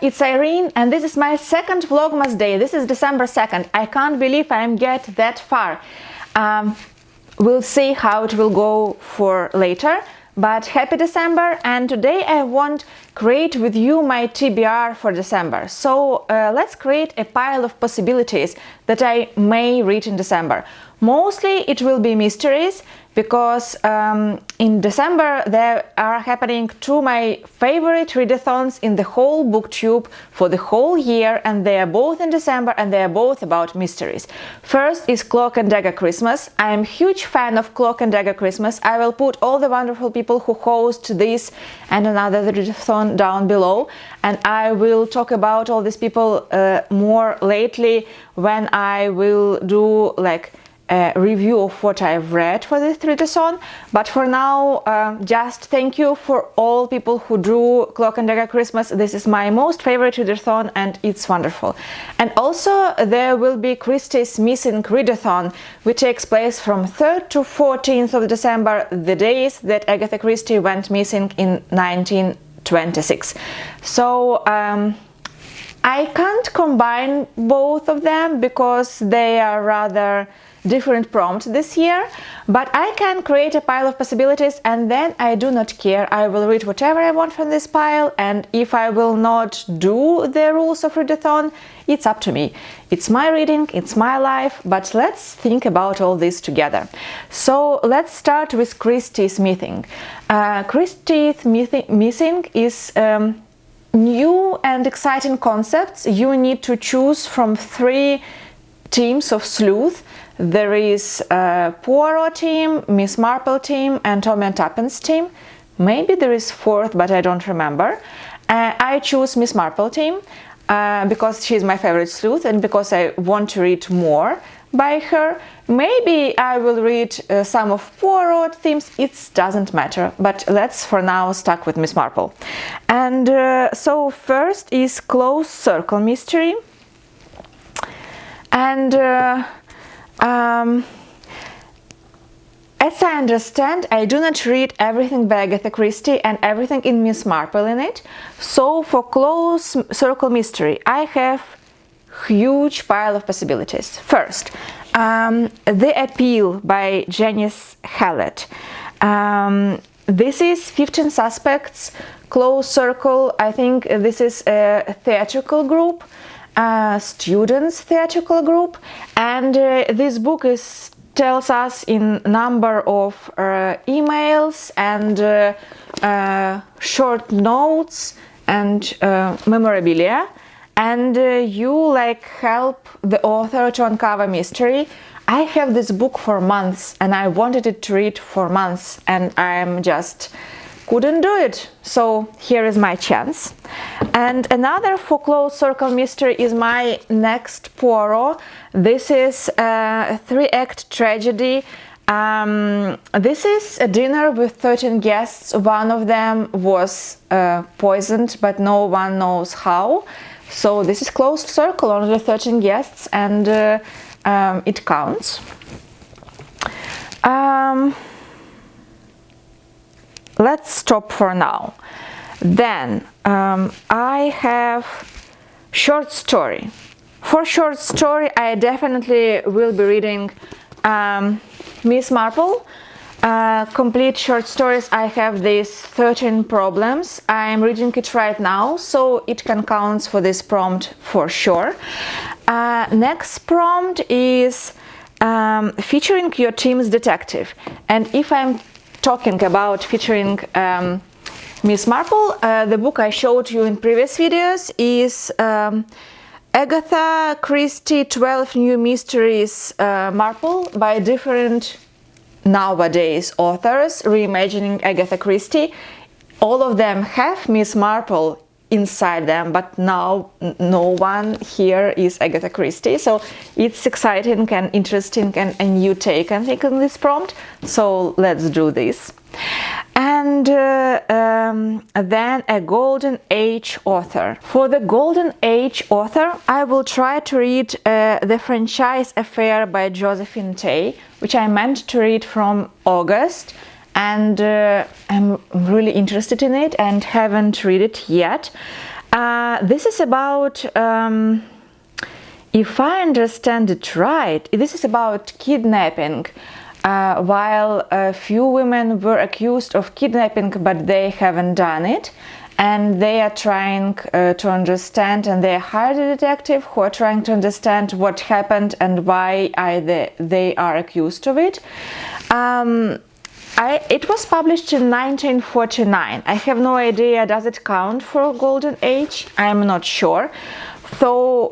it's Irene, and this is my second Vlogmas day. This is December 2nd. I can't believe I'm get that far. We'll see how it will go for later, but happy December, and today I want to create with you my TBR for December. So let's create a pile of possibilities that I may read in December. Mostly it will be mysteries, because in December there are happening two my favorite readathons in the whole booktube for the whole year, and they are both in December and they are both about mysteries. First is Cloak and Dagger Christmas. I am a huge fan of Cloak and Dagger Christmas. I will put all the wonderful people who host this and another readathon down below, and I will talk about all these people more lately when I will do like a review of what I've read for this readathon. But for now, just thank you for all people who drew Cloak and Dagger Christmas. This is my most favorite readathon and it's wonderful. And also there will be Christie's Missing Readathon, which takes place from 3rd to 14th of December, the days that Agatha Christie went missing in 1926. So I can't combine both of them because they are rather different prompts this year, but I can create a pile of possibilities, and then I do not care. I will read whatever I want from this pile, and if I will not do the rules of readathon, it's up to me. It's my reading, it's my life, but let's think about all this together. So let's start with Christie's Missing. Christie's Missing is new and exciting concepts. You need to choose from 3 teams of sleuth. There is Poirot team, Miss Marple team, and Tom and Tuppence team. Maybe there is 4th, but I don't remember. I choose Miss Marple team because she's my favorite sleuth and because I want to read more by her. Maybe I will read some of Poirot themes, it doesn't matter, but let's for now stuck with Miss Marple. And so first is Close Circle Mystery. And as I understand, I do not read everything by Agatha Christie and everything in Miss Marple in it. So for Close Circle Mystery, I have huge pile of possibilities. First, The Appeal by Janice Hallett. This is 15 suspects, Close Circle. I think this is a theatrical group. Students theatrical group, and this book tells us in number of emails and short notes and memorabilia, and you like help the author to uncover mystery. I have this book for months and I wanted it to read for months, and I'm just couldn't do it, so here is my chance. And another for Close Circle Mystery is my next Poirot. This is a 3-act tragedy. This is a dinner with 13 guests. One of them was poisoned, but no one knows how. So this is Closed Circle, only 13 guests, and it counts. Let's stop for now. Then I have short story. For short story, I definitely will be reading Miss Marple. Complete short stories. I have these 13 problems. I'm reading it right now, so it can count for this prompt for sure. Next prompt is featuring your team's detective. And if I'm talking about featuring Miss Marple, the book I showed you in previous videos is Agatha Christie 12 New Mysteries Marple by different nowadays authors reimagining Agatha Christie. All of them have Miss Marple inside them, but now no one here is Agatha Christie, so it's exciting and interesting and a new take I think on this prompt, so let's do this. And then a Golden Age author. For the Golden Age author, I will try to read The Franchise Affair by Josephine Tey, which I meant to read from August, and I'm really interested in it and haven't read it yet. This is about, if I understand it right, this is about kidnapping. While a few women were accused of kidnapping, but they haven't done it, and they are trying to understand, and they hired a detective who are trying to understand what happened and why they are accused of it. It was published in 1949. I have no idea, does it count for Golden Age? I'm not sure. So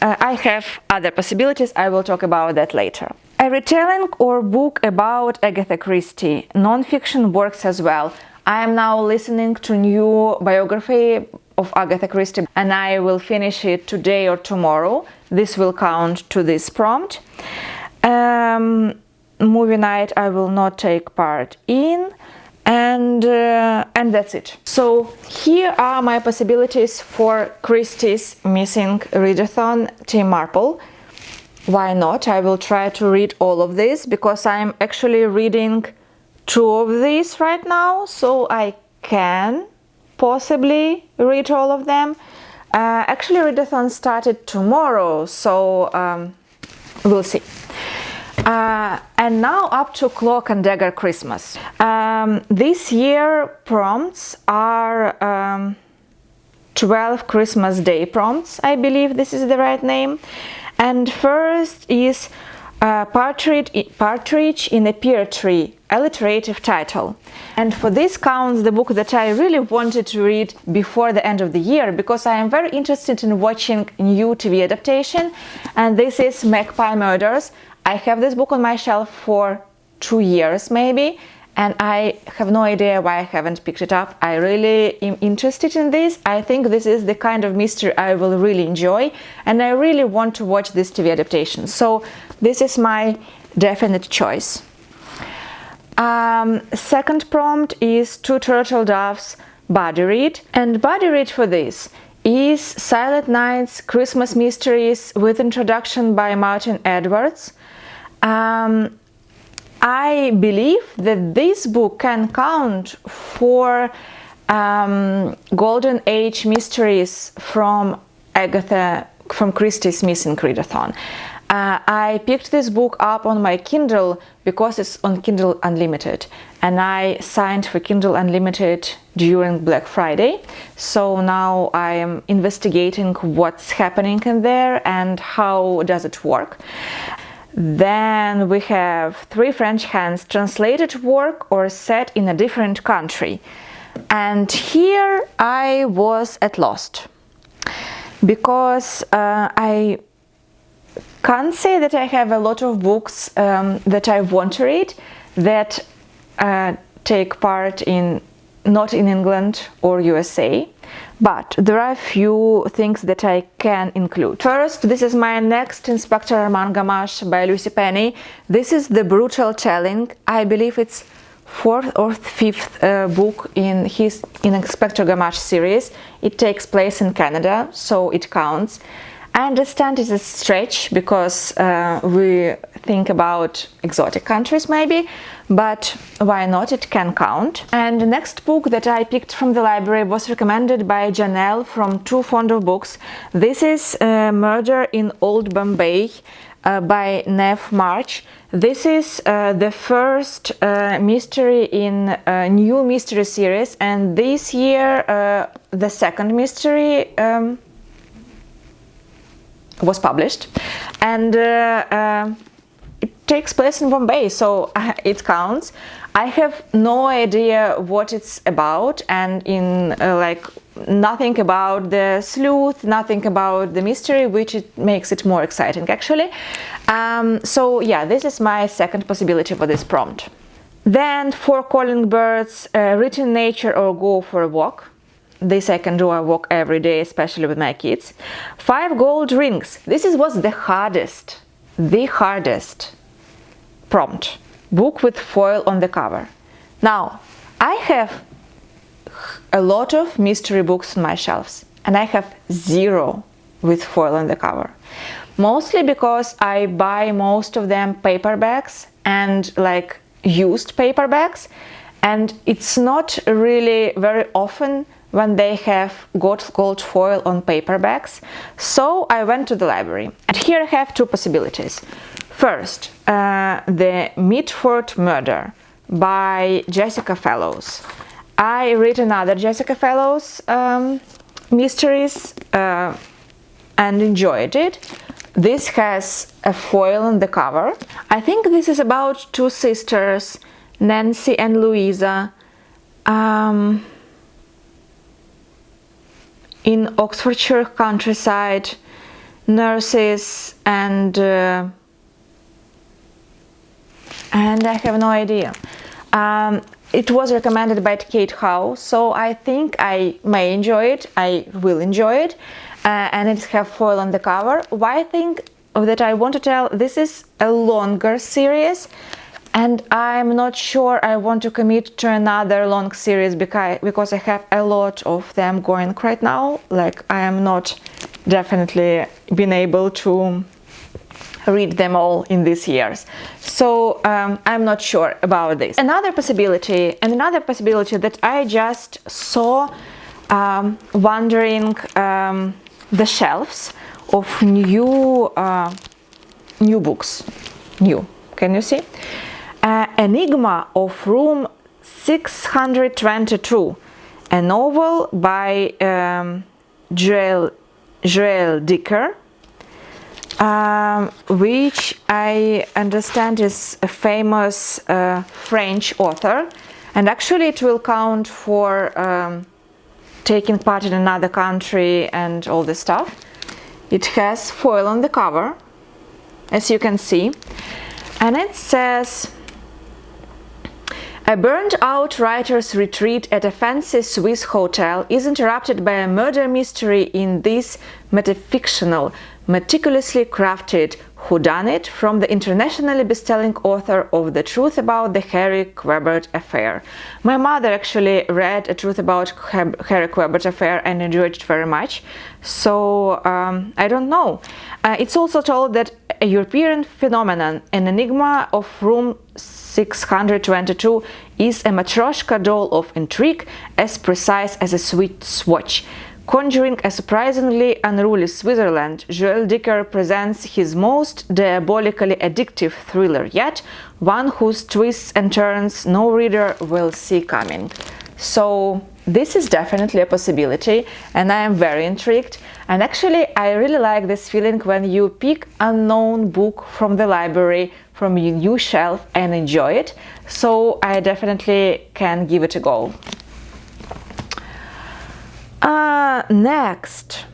I have other possibilities, I will talk about that later. A retelling or book about Agatha Christie. Non-fiction works as well. I am now listening to new biography of Agatha Christie and I will finish it today or tomorrow. This will count to this prompt. Movie night I will not take part in, and that's it. So here are my possibilities for Christie's missing readathon, Team Marple. Why not? I will try to read all of this because I'm actually reading 2 of these right now, so I can possibly read all of them. Actually, readathon started tomorrow, so we'll see. And now up to Cloak and Dagger Christmas. This year prompts are 12 Christmas Day prompts, I believe this is the right name. And first is Partridge in a Pear Tree, alliterative title. And for this counts the book that I really wanted to read before the end of the year, because I am very interested in watching new TV adaptation, and this is Magpie Murders. I have this book on my shelf for 2 years maybe, and I have no idea why I haven't picked it up. I really am interested in this. I think this is the kind of mystery I will really enjoy, and I really want to watch this TV adaptation. So this is my definite choice. Second prompt is Two Turtle Doves Buddy Read, and buddy read for this is Silent Night's Christmas Mysteries with introduction by Martin Edwards. I believe that this book can count for Golden Age mysteries from Christie's missing readathon. I picked this book up on my Kindle because it's on Kindle Unlimited, and I signed for Kindle Unlimited during Black Friday. So now I am investigating what's happening in there and how does it work. Then we have Three French Hens, translated work or set in a different country. And here I was at lost, because I can't say that I have a lot of books that I want to read that take part not in England or USA, but there are a few things that I can include. First, this is my next Inspector Armand Gamache by Lucy Penny. This is the brutal telling. I believe it's 4th or 5th book in Inspector Gamache series. It takes place in Canada, so it counts. I understand it's a stretch because we think about exotic countries maybe, but why not? It can count. And the next book that I picked from the library was recommended by Janelle from Too Fond of Books. This is Murder in Old Bombay by Nev March. This is the first mystery in a new mystery series, and this year the second mystery was published, and it takes place in Bombay, so it counts. I have no idea what it's about, and nothing about the sleuth, nothing about the mystery, which makes it more exciting actually. So yeah, this is my second possibility for this prompt. Then Four Calling Birds, Read in Nature or Go for a Walk. This I can do a walk every day, especially with my kids. 5 Gold Rings. This was the hardest prompt. Book with foil on the cover. Now, I have a lot of mystery books on my shelves, and I have 0 with foil on the cover. Mostly because I buy most of them paperbacks and used paperbacks, and it's not really very often when they have gold foil on paperbacks. So I went to the library, and here I have two possibilities. First, the Mitford Murder by Jessica Fellowes. I read another Jessica Fellowes mysteries and enjoyed it. This has a foil on the cover. I think this is about two sisters, Nancy and Louisa, in Oxfordshire countryside, nurses, and I have no idea. It was recommended by Kate Howe, so I think I may enjoy it. I will enjoy it, and it has foil on the cover. Why think that I want to tell? This is a longer series, and I'm not sure I want to commit to another long series because I have a lot of them going right now. Like, I am not definitely been able to read them all in these years, so I'm not sure about this. Another possibility that I just saw wandering the shelves of new books. Can you see? Enigma of Room 622, a novel by Joël Dicker, which I understand is a famous French author, and actually it will count for taking part in another country and all this stuff. It has foil on the cover, as you can see, and it says, a burned-out writer's retreat at a fancy Swiss hotel is interrupted by a murder mystery in this metafictional, meticulously crafted whodunit from the internationally best-selling author of The Truth About the Harry Quebert Affair. My mother actually read A Truth About Harry Quebert Affair and enjoyed it very much, so I don't know. It's also told that a European phenomenon, an enigma of Room 622, is a Matryoshka doll of intrigue as precise as a sweet swatch. Conjuring a surprisingly unruly Switzerland, Joël Dicker presents his most diabolically addictive thriller yet, one whose twists and turns no reader will see coming. So this is definitely a possibility, and I am very intrigued. And actually, I really like this feeling when you pick an unknown book from the library, from your new shelf, and enjoy it. So I definitely can give it a go. Next,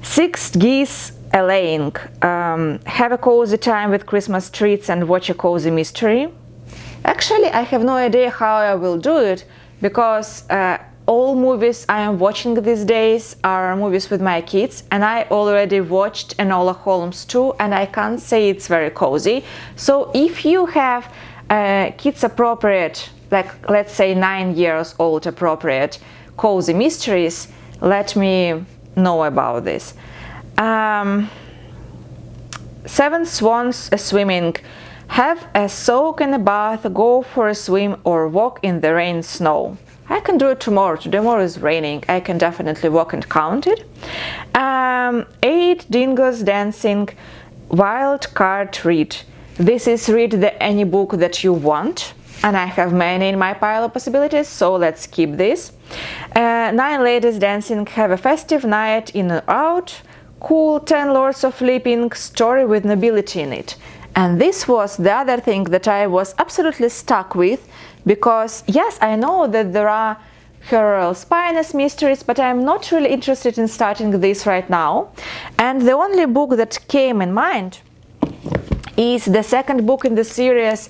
Six Geese a-laying. Have a cozy time with Christmas treats and watch a cozy mystery. Actually, I have no idea how I will do it, because all movies I am watching these days are movies with my kids, and I already watched Enola Holmes 2, and I can't say it's very cozy. So if you have kids appropriate, like let's say 9 years old appropriate cozy mysteries, let me know about this. Seven swans a-swimming. Have a soak in a bath, go for a swim, or walk in the rain snow. I can do it tomorrow. Tomorrow is raining. I can definitely walk and count it. 8 dingoes dancing. Wild card read. This is read any book that you want, and I have many in my pile of possibilities, so let's keep this. 9 ladies dancing. Have a festive night in or out. Cool 10 lords of leaping. Story with nobility in it. And this was the other thing that I was absolutely stuck with, because yes, I know that there are Her Spinous mysteries, but I'm not really interested in starting this right now. And the only book that came in mind is the second book in the series,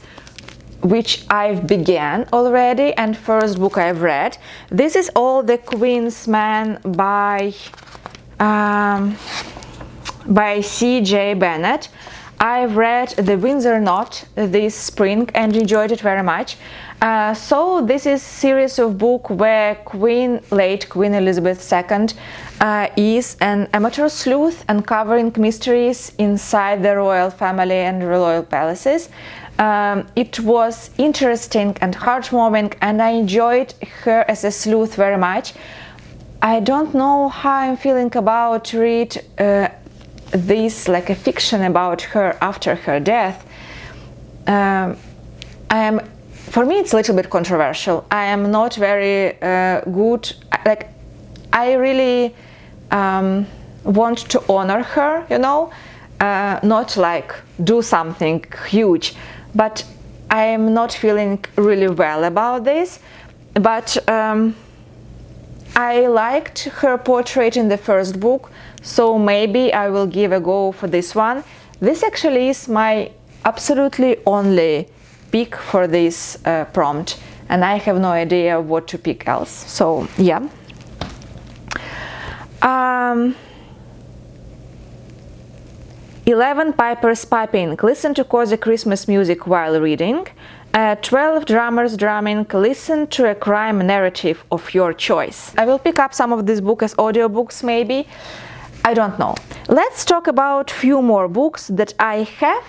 which I've began already, and first book I've read. This is All the Queen's Men by C.J. Bennett. I've read The Windsor Knot this spring and enjoyed it very much. So this is series of book where late Queen Elizabeth II is an amateur sleuth uncovering mysteries inside the royal family and royal palaces. It was interesting and heartwarming, and I enjoyed her as a sleuth very much. I don't know how I'm feeling about to read this, like a fiction about her after her death. For me, it's a little bit controversial. I am not very good, like, I really want to honor her, you know, not like do something huge, but I am not feeling really well about this. But I liked her portrait in the first book, so maybe I will give a go for this one. This actually is my absolutely only pick for this prompt, and I have no idea what to pick else. So yeah. 11 pipers piping, listen to cozy Christmas music while reading. 12 drummers drumming, listen to a crime narrative of your choice. I will pick up some of these books as audiobooks maybe, I don't know. Let's talk about few more books that I have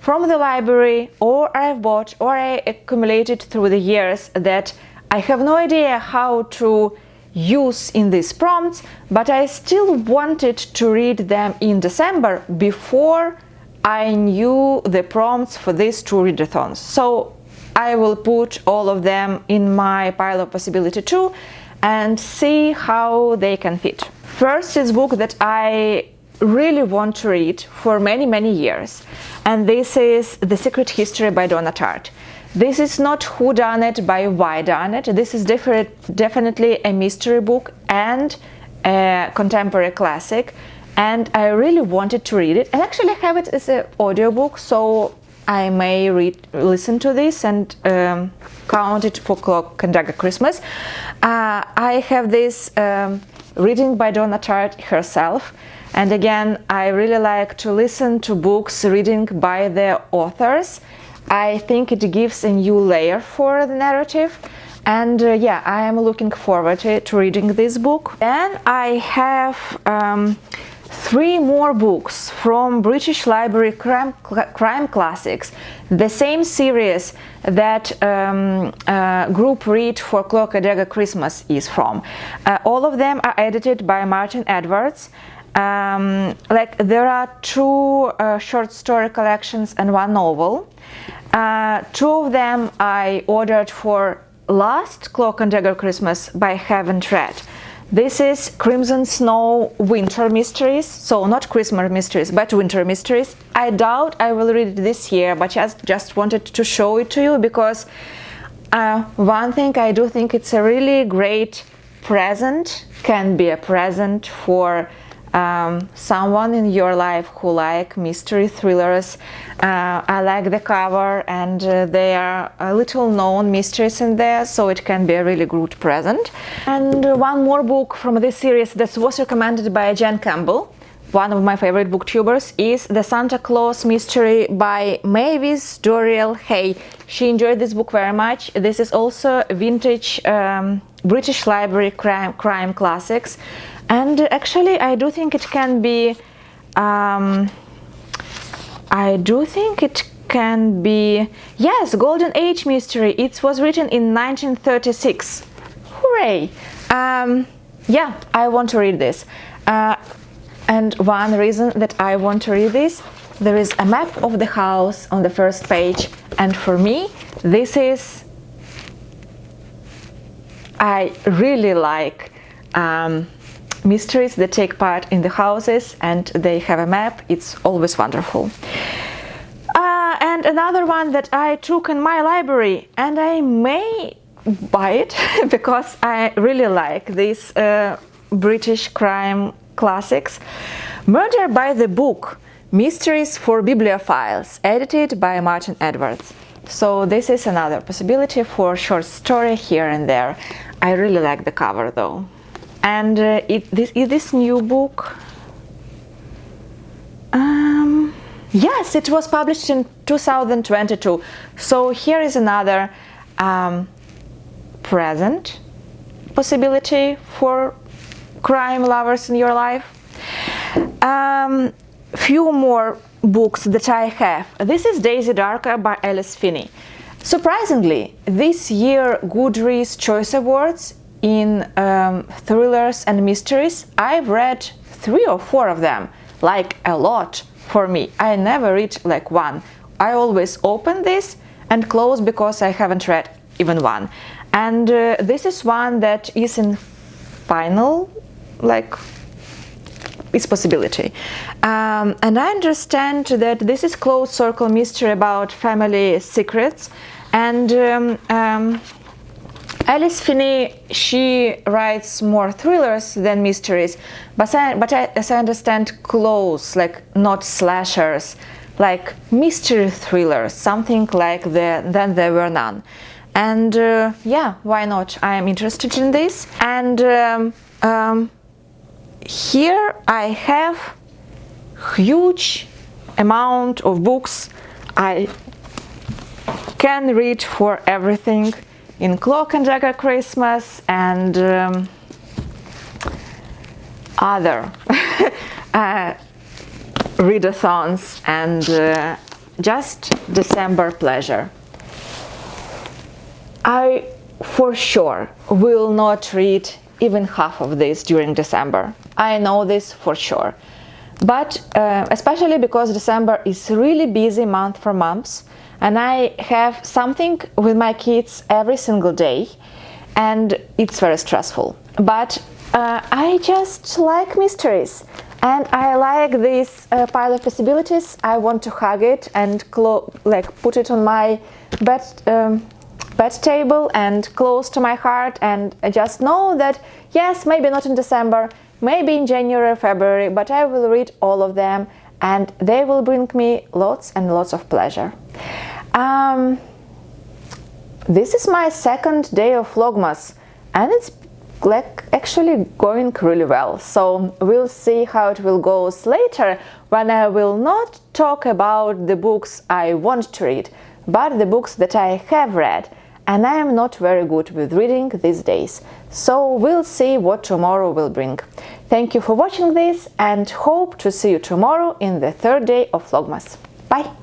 from the library, or I've bought, or I accumulated through the years that I have no idea how to use in these prompts, but I still wanted to read them in December before I knew the prompts for these two readathons. So I will put all of them in my pile of possibility too and see how they can fit. First is a book that I really want to read for many years, and this is The Secret History by Donna Tartt. This is not whodunit by whodunit. This is definitely a mystery book and a contemporary classic, and I really wanted to read it. And actually I have it as an audiobook, so I may listen to this and count it for Cloak and Dagger Christmas. I have this reading by Donna Tartt herself, and again, I really like to listen to books reading by the authors. I think it gives a new layer for the narrative, and yeah, I am looking forward to reading this book. Then I have 3 more books from British Library crime classics, the same series that group read for Cloak and Dagger Christmas is from. All of them are edited by Martin Edwards. Like there are 2 short story collections and 1 novel. 2 of them I ordered for last Cloak and Dagger Christmas, but I haven't read. This is Crimson Snow Winter Mysteries, so not Christmas mysteries, but winter mysteries. I doubt I will read it this year, but just wanted to show it to you because one thing I do think it's a really great present, can be a present for someone in your life who like mystery thrillers. I like the cover, and there are little known mysteries in there, so it can be a really good present. And 1 more book from this series that was recommended by Jen Campbell, one of my favorite booktubers, is The Santa Claus Mystery by Mavis Doriel Hay. She enjoyed this book very much. This is also vintage British Library crime classics. And actually, I do think it can be, yes, Golden Age mystery. It was written in 1936. Hooray! Yeah, I want to read this. And one reason that I want to read this, there is a map of the house on the first page, and for me, this is, I really like mysteries that take part in the houses and they have a map. It's always wonderful. And another one that I took in my library, and I may buy it because I really like these British crime classics. Murder by the Book, Mysteries for Bibliophiles, edited by Martin Edwards. So this is another possibility for short story here and there. I really like the cover though. And this new book, yes, it was published in 2022. So here is another present possibility for crime lovers in your life. Few more books that I have. This is Daisy Darker by Alice Finney. Surprisingly, this year Goodreads Choice Awards in thrillers and mysteries. I've read 3 or 4 of them, like a lot for me. I never read like one. I always open this and close because I haven't read even one. And this is one that is in final, like, its possibility. And I understand that this is closed circle mystery about family secrets. And Alice Finney, she writes more thrillers than mysteries, but as I understand, close, like not slashers, like mystery thrillers, something like Then There Were None. And yeah, why not? I am interested in this. And here I have huge amount of books I can read for everything in Cloak and Dagger Christmas and other readathons and just December pleasure. I for sure will not read even half of this during December. I know this for sure. But especially because December is really busy month for moms, and I have something with my kids every single day, and it's very stressful. But I just like mysteries, and I like this pile of possibilities. I want to hug it and put it on my bed table and close to my heart, and I just know that yes, maybe not in December, maybe in January or February, but I will read all of them and they will bring me lots and lots of pleasure. This is my second day of Vlogmas and it's actually going really well. So we'll see how it will go later, when I will not talk about the books I want to read, but the books that I have read. And I am not very good with reading these days. So we'll see what tomorrow will bring. Thank you for watching this and hope to see you tomorrow in the third day of Vlogmas. Bye!